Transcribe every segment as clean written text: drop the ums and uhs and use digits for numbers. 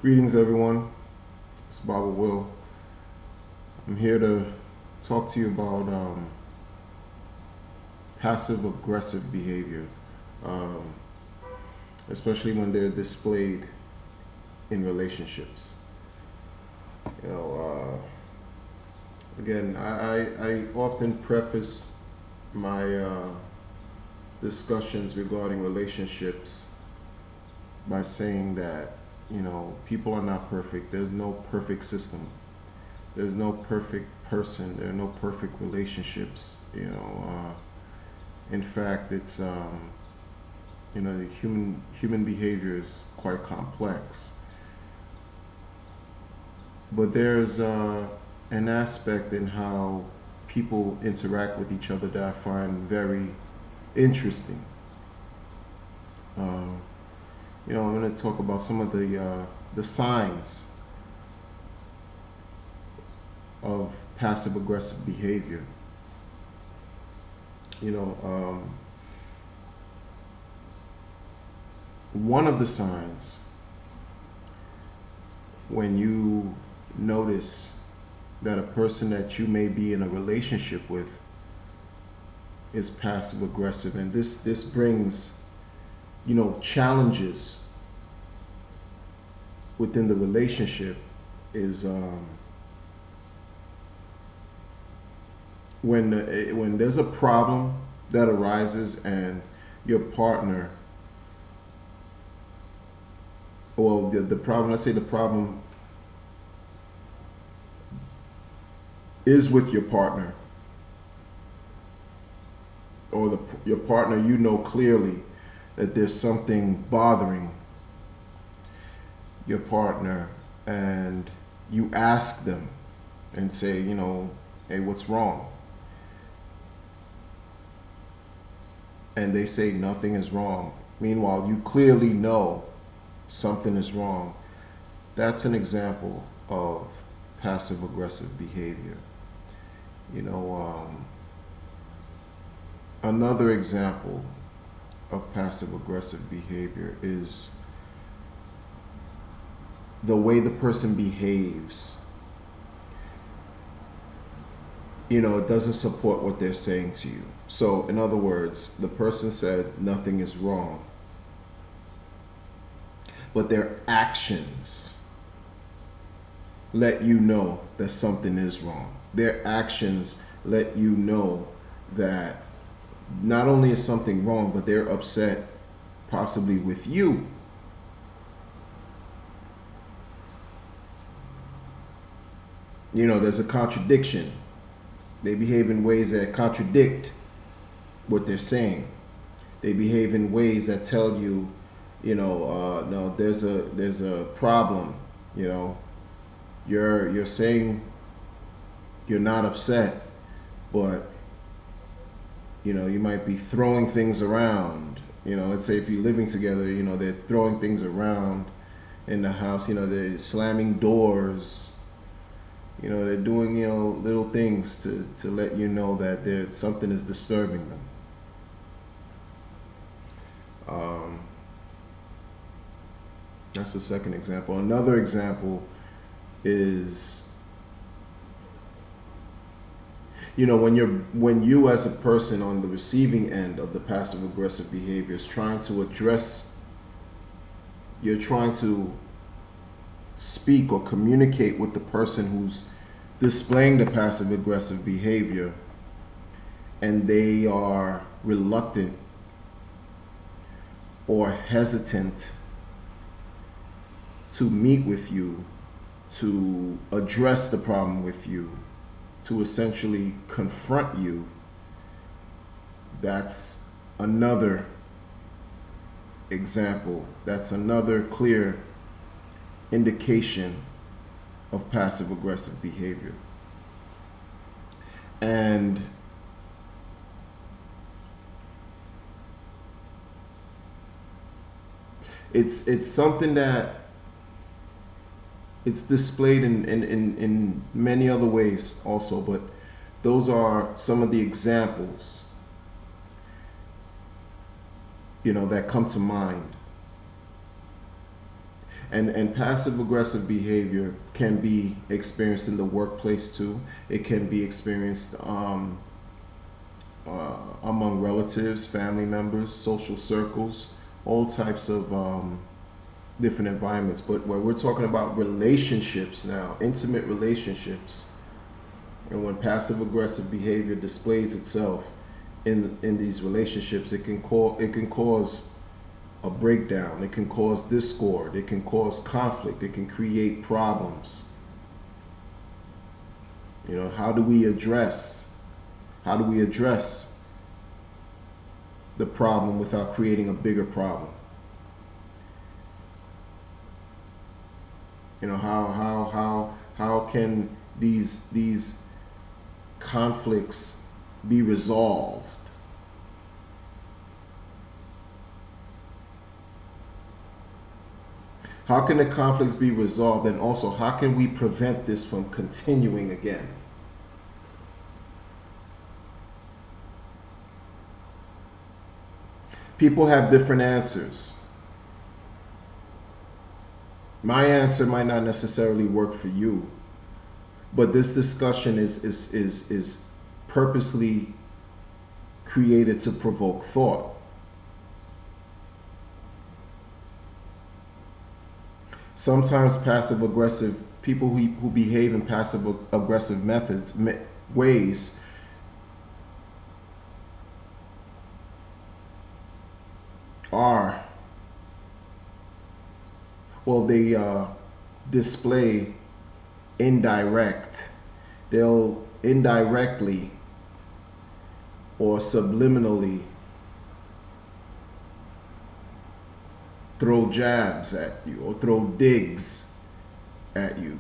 Greetings, everyone. It's Baba Will. I'm here to talk to you about passive aggressive behavior, um, especially when they're displayed in relationships. You know, again, I often preface my discussions regarding relationships by saying that, people are not perfect. There's no perfect system. There's no perfect person. There are no perfect relationships. In fact, it's the human behavior is quite complex. But there's an aspect in how people interact with each other that I find very interesting. Uh, I'm going to talk about some of the signs of passive aggressive behavior. One of the signs when you notice that a person that you may be in a relationship with is passive aggressive, and this brings challenges within the relationship, is when there's a problem that arises and your partner, well, the problem, let's say the problem is with your partner, or your partner, clearly that there's something bothering your partner, and you ask them and say, hey, what's wrong? And they say nothing is wrong. Meanwhile, you clearly know something is wrong. That's an example of passive aggressive behavior. Another example of passive aggressive behavior is the way the person behaves. It doesn't support what they're saying to you. So, in other words, the person said nothing is wrong, but their actions let you know that something is wrong. Their actions let you know that not only is something wrong, but they're upset possibly with you. There's a contradiction. They behave in ways that contradict what they're saying. They behave in ways that tell you, no, there's a problem. You're saying you're not upset, but you might be throwing things around. Let's say if you're living together, they're throwing things around in the house. They're slamming doors. They're doing little things to let you know that something is disturbing them. That's the second example. Another example is, when you as a person on the receiving end of the passive aggressive behavior is trying to address, you're trying to speak or communicate with the person who's displaying the passive aggressive behavior, and they are reluctant or hesitant to meet with you, to address the problem with you, to essentially confront you. That's another example. That's another clear indication of passive aggressive behavior. And it's something that it's displayed in many other ways also, but those are some of the examples that come to mind. And passive aggressive behavior can be experienced in the workplace too. It can be experienced among relatives, family members, social circles, all types of different environments. But when we're talking about relationships now, intimate relationships, and when passive aggressive behavior displays itself in these relationships, it can cause a breakdown. It can cause discord. It can cause conflict. It can create problems. You know, how do we address the problem without creating a bigger problem? You know, how can these conflicts be resolved? How can the conflicts be resolved, and also how can we prevent this from continuing again? People have different answers. My answer might not necessarily work for you, but this discussion is purposely created to provoke thought. Sometimes passive aggressive people who behave in passive aggressive ways are, well, they display they'll indirectly or subliminally throw jabs at you or throw digs at you.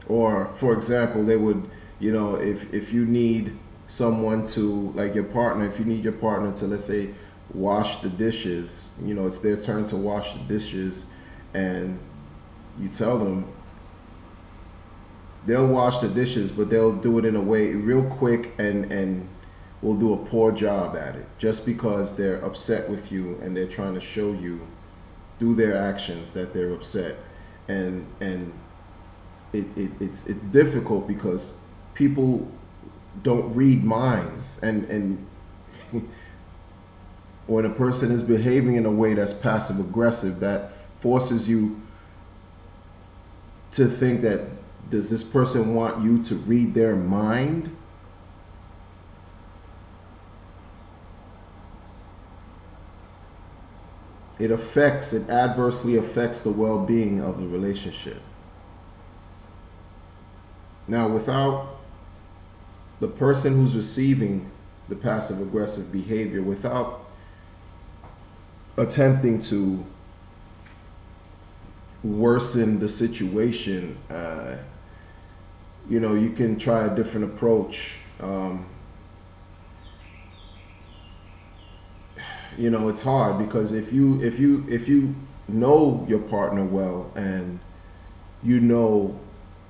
Or, for example, they would, you know, if you need someone to, like your partner, if you need your partner to, let's say, wash the dishes, you know, it's their turn to wash the dishes, and you tell them they'll wash the dishes, but they'll do it in a way real quick and will do a poor job at it, just because they're upset with you and they're trying to show you through their actions that they're upset. And it's difficult because people don't read minds, and when a person is behaving in a way that's passive aggressive, that forces you to think that, does this person want you to read their mind? It adversely affects the well-being of the relationship. Now, without the person who's receiving the passive aggressive behavior, without attempting to worsen the situation, you know, you can try a different approach. You know, it's hard because if you know your partner well, and you know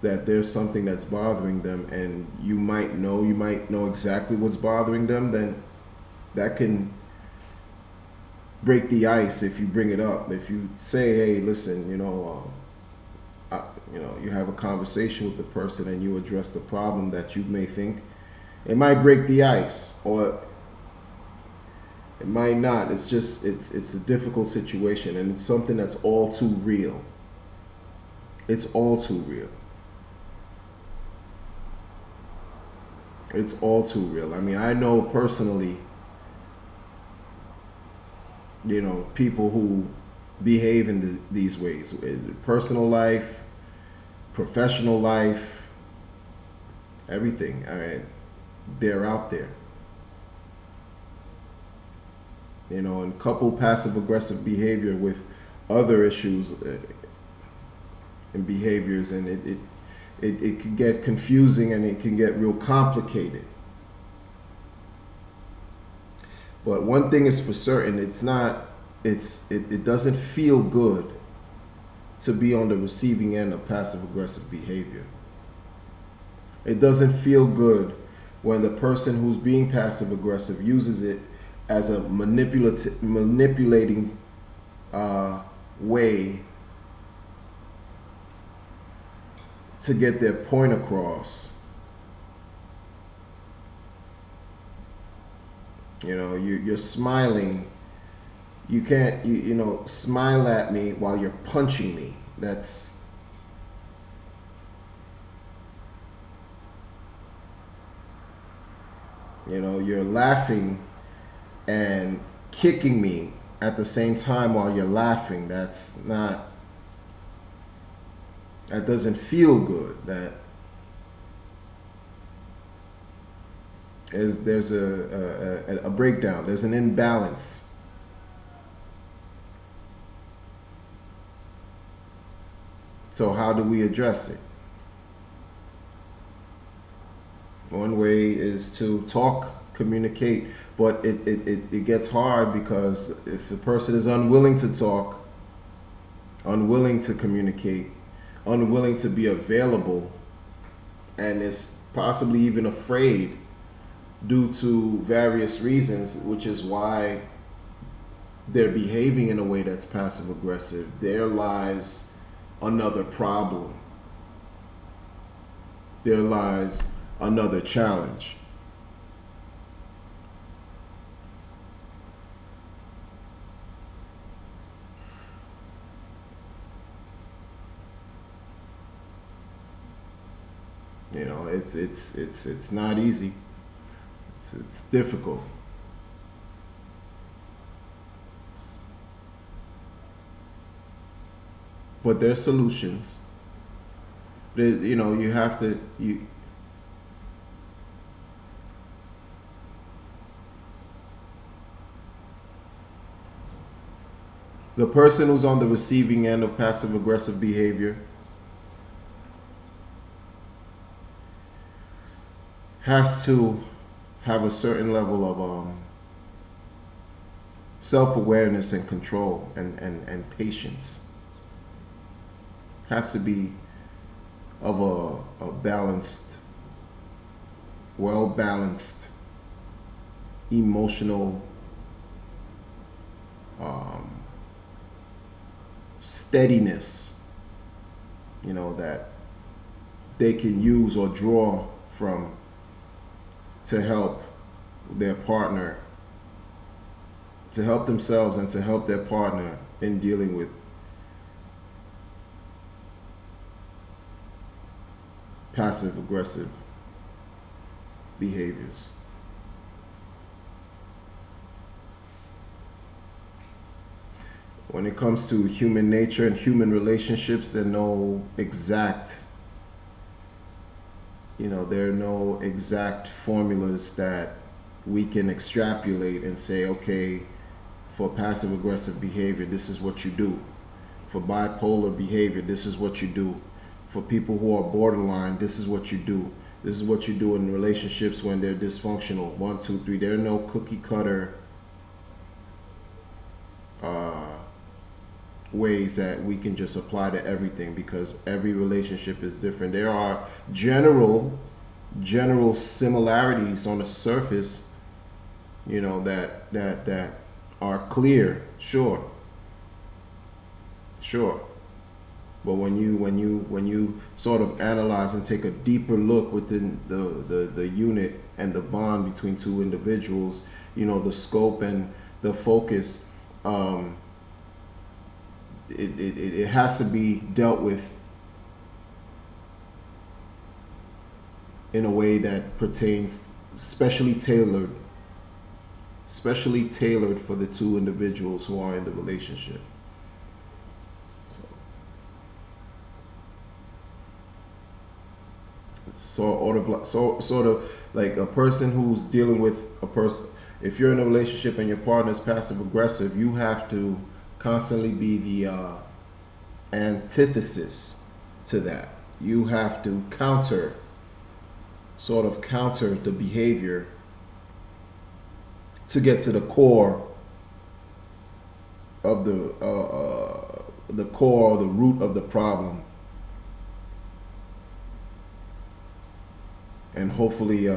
that there's something that's bothering them, and you might know exactly what's bothering them, then that can break the ice if you bring it up. If you say, hey, listen, you know, you have a conversation with the person and you address the problem that you may think, it might break the ice, or it might not. It's just, it's a difficult situation, and it's something that's all too real. It's all too real. It's all too real. I mean, I know personally, you know, people who behave in these ways, personal life, professional life, everything. I mean, they're out there. You know, and couple passive aggressive behavior with other issues and behaviors, and it can get confusing, and it can get real complicated. But one thing is for certain, it doesn't feel good to be on the receiving end of passive aggressive behavior. It doesn't feel good when the person who's being passive aggressive uses it as a manipulating way to get their point across. You're smiling. You can't, smile at me while you're punching me. That's, you're laughing and kicking me at the same time while you're laughing. That doesn't feel good. There's a breakdown. There's an imbalance. So how do we address it? One way is to talk, communicate, but it gets hard because if the person is unwilling to talk, unwilling to communicate, unwilling to be available, and is possibly even afraid due to various reasons, which is why they're behaving in a way that's passive aggressive, there lies another problem. There lies another challenge. It's not easy. It's difficult. But there's solutions. You have to the person who's on the receiving end of passive aggressive behavior has to have a certain level of self-awareness and control and patience. Has to be of a balanced, well-balanced, emotional steadiness, that they can use or draw from to help their partner, to help themselves and to help their partner in dealing with passive aggressive behaviors. When it comes to human nature and human relationships, there are no exact formulas that we can extrapolate and say, okay, for passive aggressive behavior, this is what you do. For bipolar behavior, this is what you do. For people who are borderline, this is what you do. This is what you do in relationships when they're dysfunctional. 1, 2, 3. There are no cookie cutter ways that we can just apply to everything, because every relationship is different. There are general similarities on the surface, that are clear, sure. But when you sort of analyze and take a deeper look within the unit and the bond between two individuals, the scope and the focus, it has to be dealt with in a way that pertains specially tailored for the two individuals who are in the relationship. Sort of like a person who's dealing with a person. If you're in a relationship and your partner is passive aggressive, you have to constantly be the antithesis to that. You have to counter the behavior to get to the core of the root of the problem, and hopefully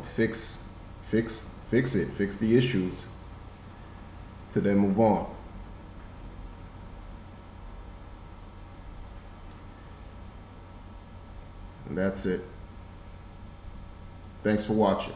fix fix it, fix the issues, to then move on. And that's it. Thanks for watching.